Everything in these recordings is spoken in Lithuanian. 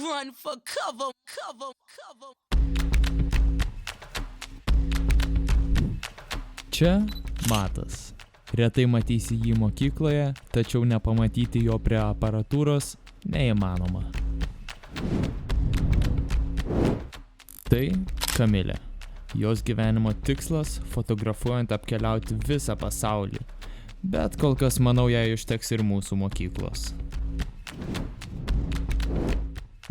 run for cover. Čia Matas. Retai matysi jį mokykloje, tačiau nepamatyti jo prie aparatūros neįmanoma. Tai Kamilė. Jos gyvenimo tikslas – fotografuojant apkeliauti visą pasaulį. Bet kol kas, manau, jai užteks ir mūsų mokyklos.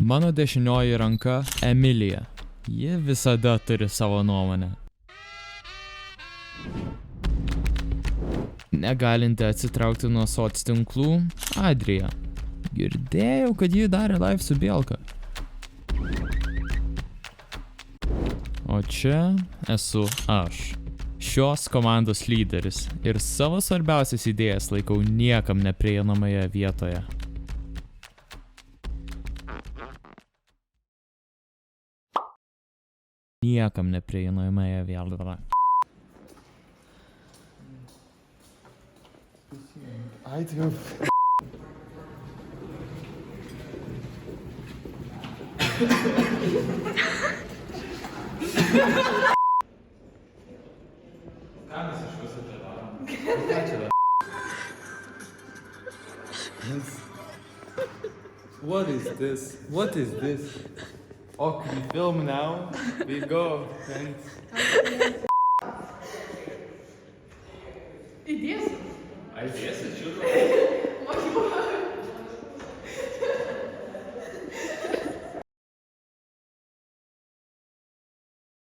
Mano dešinioji ranka – Emilija. Ji visada turi savo nuomonę. Negalinti atsitraukti nuo soctinklų – Adrija. Girdėjau, kad ji darė live su Bielka. O čia esu aš. Šios komandos lyderis ir savo svarbiausias idėjas laikau niekam neprieinamoje vietoje. Niekam neprieinamoje vietoje. Ai, tai What is this? What is this? Oh, can we film now? We go. Thanks. Įdėsiu. Ai, dėsi, šitą? Mokymo.